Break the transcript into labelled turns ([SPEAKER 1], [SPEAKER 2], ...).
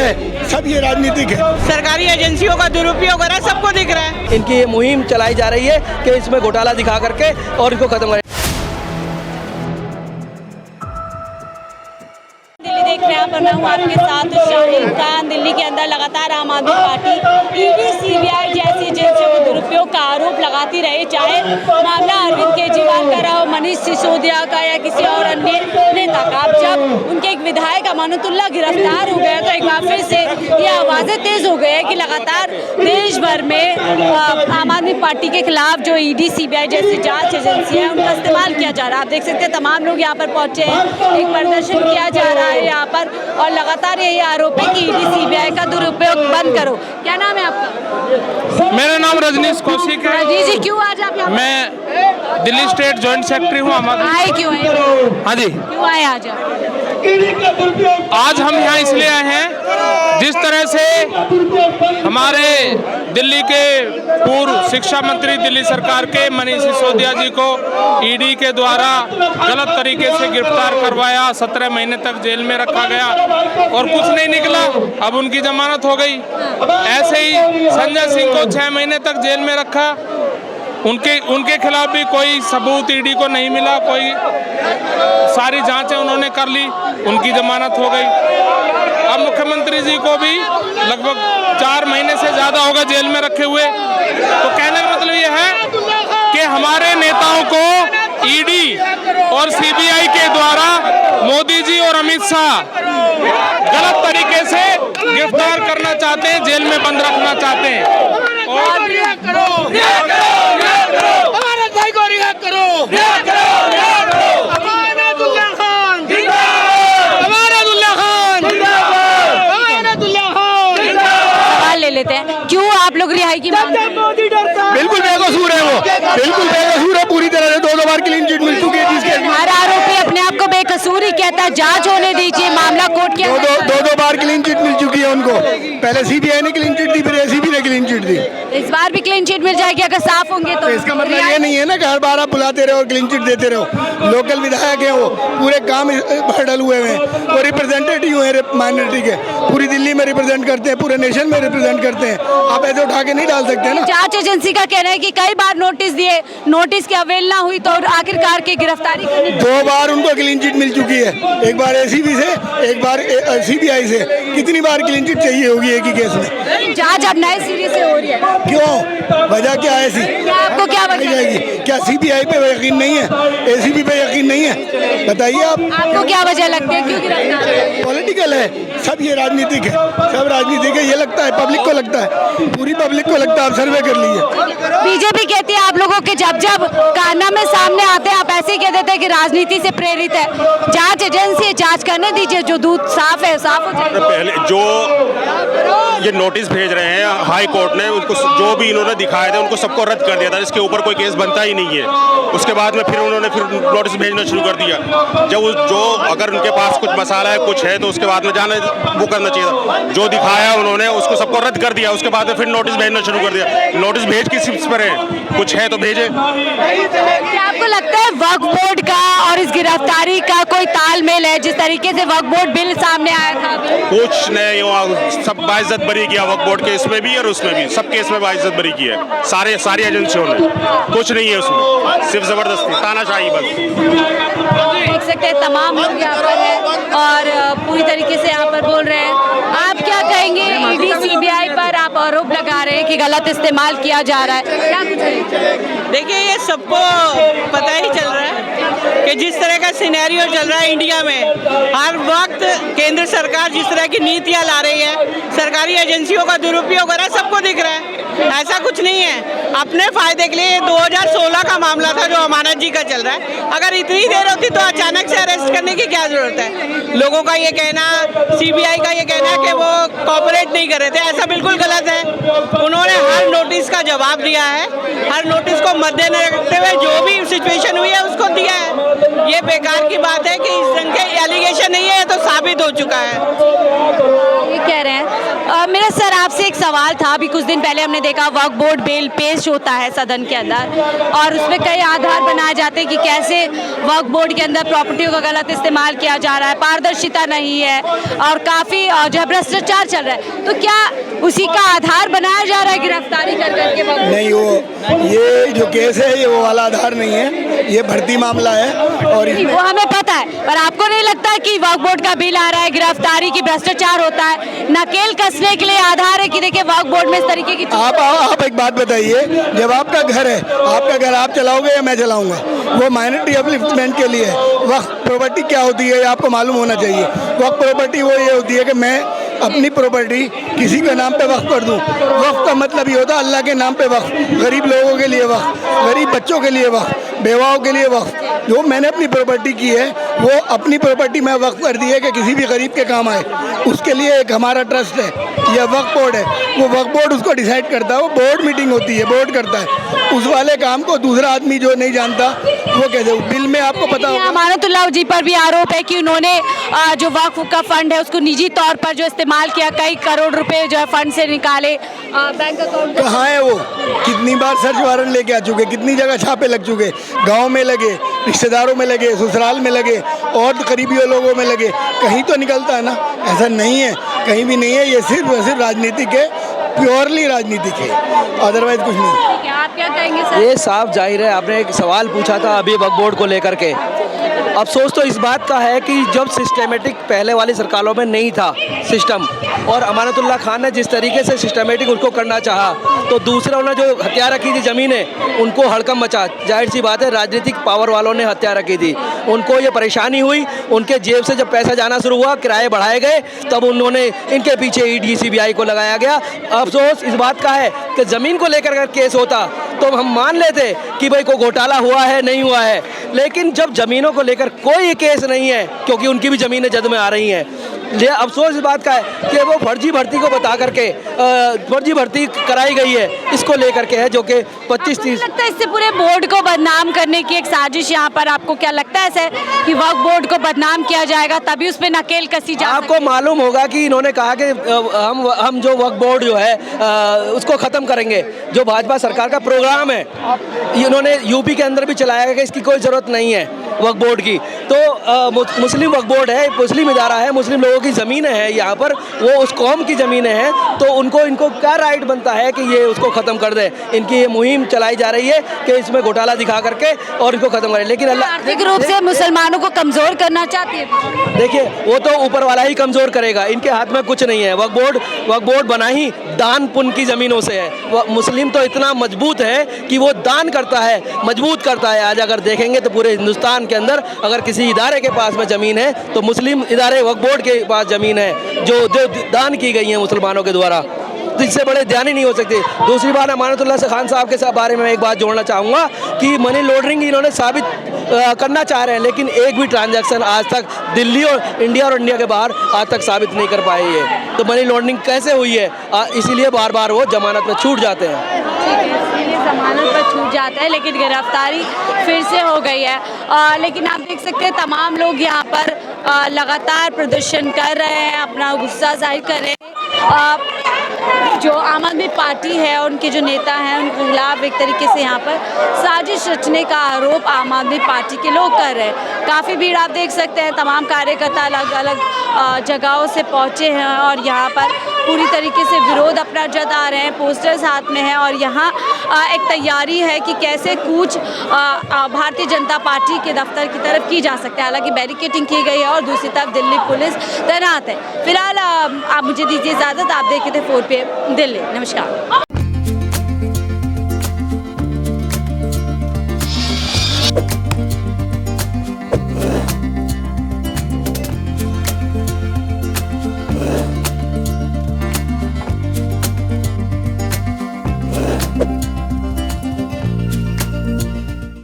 [SPEAKER 1] है, सब ये राजनीतिक है।
[SPEAKER 2] सरकारी एजेंसियों का दुरुपयोग हो रहा है, सबको दिख रहा है।
[SPEAKER 3] इनकी ये मुहिम चलाई जा रही है कि इसमें घोटाला दिखा करके और इसको खत्म करें।
[SPEAKER 4] दिल्ली देख रहे हैं आप, मैं हूँ आपके साथ शाहिद खान। दिल्ली के अंदर लगातार आम आदमी पार्टी ईडी सीबीआई जैसी एजेंसियों को दुरुपयोग का आरोप लगाती रही, चाहे मामला अरविंद केजरीवाल का रहा हो, मनीष सिसोदिया का या किसी और अन्य नेता का। अब जब उनके एक विधायक अमानतुल्लाह गिरफ्तार हो गए तो एक बार फिर से ये आवाज़ें तेज हो गई है कि लगातार देश भर में आम आदमी पार्टी के खिलाफ जो ईडी सीबीआई जैसी जांच एजेंसी है उनका इस्तेमाल किया जा रहा है। आप देख सकते हैं तमाम लोग यहाँ पर पहुंचे हैं, एक प्रदर्शन किया जा रहा है यहाँ पर और लगातार यही आरोप है कि ईडी सीबीआई का दुरुपयोग बंद करो। क्या नाम है आपका?
[SPEAKER 5] मेरा नाम रजनीश कौशिक है।
[SPEAKER 4] जी, क्यों आज आप यहाँ?
[SPEAKER 5] मैं दिल्ली स्टेट जॉइंट सेक्रेटरी हूँ।
[SPEAKER 4] आए क्यों हैं?
[SPEAKER 5] हाँ जी,
[SPEAKER 4] क्यों आए आज?
[SPEAKER 5] आज हम यहाँ इसलिए आए हैं, जिस तरह से हमारे दिल्ली के पूर्व शिक्षा मंत्री दिल्ली सरकार के मनीष सिसोदिया जी को ईडी के द्वारा गलत तरीके से गिरफ्तार करवाया, 17 महीने तक जेल में रखा गया और कुछ नहीं निकला। अब उनकी जमानत हो गई। ऐसे ही संजय सिंह को 6 महीने तक जेल में रखा, उनके खिलाफ भी कोई सबूत ईडी को नहीं मिला, कोई सारी जांचें उन्होंने कर ली, उनकी जमानत हो गई। अब मुख्यमंत्री जी को भी लगभग 4 महीने से ज़्यादा होगा जेल में रखे हुए। तो कहने का मतलब ये है कि हमारे नेताओं को ईडी और सीबीआई के द्वारा मोदी जी और अमित शाह गलत तरीके से गिरफ्तार करना चाहते हैं, जेल में बंद रखना चाहते हैं। और
[SPEAKER 2] भारत भाई को रिहा करो, अमानतुल्लाह खान जिंदाबाद, अमानतुल्लाह खान जिंदाबाद, अमानतुल्लाह खान जिंदाबाद।
[SPEAKER 4] सवाल ले लेते हैं, क्यों आप लोग रिहाई की मांग?
[SPEAKER 1] बिल्कुल बेकसूर है वो, बिल्कुल बेकसूर है, पूरी तरह से 2 बार क्लीन चिट मिल चुकी है जिसके।
[SPEAKER 4] हर आरोपी अपने आप को बेकसूर ही कहता है, जांच होने दीजिए, मामला कोर्ट के अंदर।
[SPEAKER 1] 2 बार क्लीन चिट मिल चुकी है उनको। पहले सीबीआई ने क्लीन चिट दी, फिर एसीबी ने क्लीन चिट दी।
[SPEAKER 4] इस बार भी क्लीन चिट मिल जाएगी अगर साफ होंगे तो।
[SPEAKER 1] इसका मतलब ये नहीं है ना कि हर बार आप बुलाते रहो और क्लीन चिट देते रहो। लोकल विधायक हैं, वो पूरे काम हड़ल हुए हैं, वो रिप्रेजेंटेटिव हैं माइनॉरिटी के, पूरी दिल्ली में रिप्रेजेंट करते हैं, पूरे नेशन में रिप्रेजेंट करते हैं। आप ऐसे उठा के नहीं डाल सकते ना।
[SPEAKER 4] जांच एजेंसी का कहना है कि कई बार नोटिस दिए, नोटिस की अवहेलना हुई तो आखिरकार की गिरफ्तारी करनी।
[SPEAKER 1] 2 बार उनको क्लीन चिट मिल चुकी है, एक बार एसीबी से, एक बार सीबीआई से। कितनी बार क्लीन चिट चाहिए होगी एक ही केस में?
[SPEAKER 4] जांच अब नए सिरे से हो रही है,
[SPEAKER 1] क्यों? वजह क्या है ऐसी?
[SPEAKER 4] आपको क्या वजह
[SPEAKER 1] जाएगी? क्या सीबीआई पे यकीन नहीं है, एसीबी पे यकीन नहीं है? बताइए
[SPEAKER 4] आपको क्या वजह लगती है, क्यों गिरफ्तार?
[SPEAKER 1] पॉलिटिकल है, सब ये राजनीतिक है, सब राजनीतिक है। ये लगता है पब्लिक को, लगता है पूरी पब्लिक को लगता है। आप सर्वे कर लीजिए।
[SPEAKER 4] बीजेपी कहती है आप लोगों के जब जब कारनामे सामने आते हैं आप ऐसे ही कह देते हैं कि राजनीति से प्रेरित है। जांच एजेंसी जांच करने दीजिए, जो दूध साफ है साफ हो जाए।
[SPEAKER 6] पहले जो ये नोटिस भेज रहे हैं हाई कोर्ट ने, उनको जो भी इन्होंने दिखाए थे उनको सबको रद्द कर दिया था, इसके ऊपर कोई केस बनता ही नहीं है। उसके बाद में फिर उन्होंने नोटिस भेजना शुरू कर दिया। जब जो अगर उनके पास कुछ मसाला है, कुछ है, तो उसके बाद में जाने वो करना चाहिए था। जो दिखाया उन्होंने उसको सबको रद्द कर दिया, उसके बाद में फिर नोटिस भेजना शुरू कर दिया। नोटिस भेज किस पर है? कुछ है तो भेजे।
[SPEAKER 4] क्या आपको लगता है वक्फ बोर्ड का और इस गिरफ्तारी का कोई तालमेल है? जिस तरीके से वक्फ बोर्ड बिल सामने आया था
[SPEAKER 6] कुछ नहीं, सब बाइज्जत बरी किया वक्फ बोर्ड के, इसमें भी और उसमें भी, सब केस में बाइज्जत बरी की है सारी एजेंसियों ने। कुछ नहीं है उसमें, सिर्फ जबरदस्ती, तानाशाही बस।
[SPEAKER 4] देख सकते हैं तमाम लोग यहाँ पर हैं और पूरी तरीके से यहाँ पर बोल रहे हैं। आप क्या कहेंगे ईडी सीबीआई पर आप आरोप लगा रहे हैं कि गलत इस्तेमाल किया जा रहा है, क्या कुछ है?
[SPEAKER 2] देखिए ये सबको पता ही चल रहा है कि जिस तरह का सिनेरियो चल रहा है इंडिया में, हर वक्त केंद्र सरकार जिस तरह की नीतियां ला रही है, सरकारी एजेंसियों का दुरुपयोग हो रहा है, सबको दिख रहा है। ऐसा कुछ नहीं है, अपने फायदे के लिए 2016 का मामला था जो अमानत जी का चल रहा है। अगर इतनी देर होती तो अचानक से अरेस्ट करने की क्या जरूरत है? लोगों का ये कहना, सीबीआई का ये कहना कि वो कोऑपरेट नहीं कर रहे थे, ऐसा बिल्कुल गलत है। उन्होंने हर नोटिस का जवाब दिया है, हर नोटिस को मद्देनजर रखते हुए जो भी सिचुएशन हुई है उसको दिया है। ये बेकार की बात है कि इस रंग के एलिगेशन नहीं है, तो साबित हो चुका है।
[SPEAKER 4] ये कह रहे हैं मेरा सर आपसे एक सवाल था। अभी कुछ दिन पहले हमने देखा वक्फ बोर्ड बिल पेश होता है सदन के अंदर और उसमें कई आधार बनाए जाते हैं कि कैसे वक्फ बोर्ड के अंदर प्रॉपर्टियों का गलत इस्तेमाल किया जा रहा है, पारदर्शिता नहीं है और काफ़ी जो है भ्रष्टाचार चल रहा है। तो क्या उसी का आधार बनाया जा रहा है गिरफ्तारी कर करके वक्फ बोर्ड?
[SPEAKER 1] नहीं, वो ये जो केस है ये वो वाला आधार नहीं है, ये भर्ती मामला है और
[SPEAKER 4] वो हमें पता है, पर आपको नहीं लगता कि वक्फ बोर्ड का बिल आ रहा है, गिरफ्तारी की भ्रष्टाचार होता है, नकेल कसने के लिए आधार है कि देखिए वक्फ बोर्ड में इस तरीके की
[SPEAKER 1] आप एक बात बताइए, जब आपका घर है, आपका घर आप चलाओगे या मैं चलाऊंगा? वो माइनॉरिटी अपलिफ्टमेंट के लिए वक्फ प्रॉपर्टी क्या होती है आपको मालूम होना चाहिए। वक्फ प्रॉपर्टी वो ये होती है कि मैं अपनी प्रॉपर्टी किसी के नाम पे वक्फ कर दूं। वक्फ का मतलब ये होता है अल्लाह के नाम पे वक्फ, गरीब लोगों के लिए वक्फ, गरीब बच्चों के लिए वक्फ, बेवाओं के लिए वक्फ। जो मैंने अपनी प्रॉपर्टी की है वो अपनी प्रॉपर्टी मैं वक्फ कर दी है कि किसी भी गरीब के काम आए। उसके लिए एक हमारा ट्रस्ट है, यह वक्फ बोर्ड है, वो वक्फ बोर्ड उसको डिसाइड करता है, वो बोर्ड मीटिंग होती है, बोर्ड करता है। उस वाले काम को दूसरा आदमी जो नहीं जानता वो कैसे? बिल में आपको पता होगा।
[SPEAKER 4] अमानतुल्लाह जी पर भी आरोप है कि उन्होंने जो वक्फ का फंड है उसको निजी तौर पर जो इस्तेमाल किया, कई करोड़ रुपए जो है फंड से निकाले बैंक अकाउंट।
[SPEAKER 1] कहाँ है वो? कितनी बार सर्च वारंट लेके आ चुके, कितनी जगह छापे लग चुके, गांव में लगे, रिश्तेदारों में लगे, ससुराल में लगे और करीबी लोगों में लगे, कहीं तो निकलता है ना। ऐसा नहीं है, कहीं भी नहीं है, ये सिर्फ राजनीतिक है, प्योरली राजनीतिक है, अदरवाइज कुछ नहीं।
[SPEAKER 4] आप क्या कहेंगे सर?
[SPEAKER 3] ये साफ जाहिर है, आपने एक सवाल पूछा था अभी वक्फ बोर्ड को लेकर के। अफसोस तो इस बात का है कि जब सिस्टमेटिक पहले वाली सरकारों में नहीं था सिस्टम, और अमानतुल्लाह खान ने जिस तरीके से सिस्टमेटिक उसको करना चाहा, तो दूसरा उन्होंने जो हत्या रखी थी ज़मीनें, उनको हड़कम मचा। जाहिर सी बात है राजनीतिक पावर वालों ने हत्या रखी थी, उनको ये परेशानी हुई, उनके जेब से जब पैसा जाना शुरू हुआ, किराए बढ़ाए गए, तब उन्होंने इनके पीछे ईडी सीबीआई को लगाया गया। अफसोस इस बात का है कि ज़मीन को लेकर अगर केस होता तो हम मान लेते कि भाई कोई घोटाला हुआ है, नहीं हुआ है, लेकिन जब ज़मीनों को लेकर कोई केस नहीं है, क्योंकि उनकी भी ज़मीनें जद में आ रही हैं। ये अफसोस इस बात का है कि वो फर्जी भर्ती को बता करके फर्जी भर्ती कराई गई है, इसको लेकर के है, जो कि 25-30
[SPEAKER 4] लगता है इससे पूरे बोर्ड को बदनाम करने की एक साजिश यहाँ पर। आपको क्या लगता है सर कि वक्फ बोर्ड को बदनाम किया जाएगा तभी उस पर नकेल कसी जा?
[SPEAKER 3] आपको मालूम होगा कि इन्होंने कहा कि हम जो वक्फ बोर्ड जो है उसको ख़त्म करेंगे, जो भाजपा सरकार का प्रोग्राम है, इन्होंने यूपी के अंदर भी चलाया है कि इसकी कोई ज़रूरत नहीं है वक्फ बोर्ड की। तो मुस्लिम वक्फ बोर्ड है, मुस्लिम इदारा है, मुस्लिम लोगों की ज़मीनें हैं यहाँ पर, वो उस कौम की ज़मीनें हैं, तो इनको क्या राइट बनता है कि ये उसको ख़त्म कर दे। इनकी ये मुहिम चलाई जा रही है कि इसमें घोटाला दिखा करके और इनको ख़त्म करें, लेकिन अल्लाह
[SPEAKER 4] आर्थिक रूप से मुसलमानों को कमज़ोर करना चाहती है।
[SPEAKER 3] देखिए वो तो ऊपर वाला ही कमज़ोर करेगा, इनके हाथ में कुछ नहीं है। वक्फ बोर्ड बना ही दान पुण्य की ज़मीनों से है। मुस्लिम तो इतना मजबूत है कि वो दान करता है, मजबूत करता है। आज अगर देखेंगे तो पूरे हिंदुस्तान के अंदर अगर किसी इदारे के पास में ज़मीन है तो मुस्लिम इदारे वक्फ बोर्ड के पास ज़मीन है जो दान की गई है मुसलमानों के द्वारा, तो इससे बड़े ध्यान ही नहीं हो सकते। दूसरी बात अमानतुल्लाह खान साहब के बारे में एक बात जोड़ना चाहूँगा कि मनी लॉन्ड्रिंग इन्होंने साबित करना चाह रहे हैं, लेकिन एक भी ट्रांजैक्शन आज तक दिल्ली और इंडिया के बाहर आज तक साबित नहीं कर पाए है। तो मनी लॉन्ड्रिंग कैसे हुई है, इसीलिए बार बार वो जमानत पर छूट जाते हैं।
[SPEAKER 4] जमानत पर छूट जाता है, लेकिन गिरफ्तारी फिर से हो गई है। लेकिन आप देख सकते हैं तमाम लोग यहाँ पर लगातार प्रदर्शन कर रहे हैं, अपना गुस्सा जाहिर कर रहे हैं। जो आम आदमी पार्टी है, उनके जो नेता हैं, उनके खिलाफ एक तरीके से यहाँ पर साजिश रचने का आरोप आम आदमी पार्टी के लोग कर रहे हैं। काफ़ी भीड़ आप देख सकते हैं, तमाम कार्यकर्ता अलग अलग जगहों से पहुँचे हैं और यहाँ पर पूरी तरीके से विरोध अपना जता रहे हैं, पोस्टर्स हाथ में हैं और यहाँ एक तैयारी है कि कैसे कूच भारतीय जनता पार्टी के दफ्तर की तरफ की जा सकती है। हालांकि बैरिकेडिंग की गई है और दूसरी तरफ दिल्ली पुलिस तैनात है। फिलहाल आप मुझे दीजिए इजाज़त, आप देखे थे 4 PM दिल्ली। नमस्कार।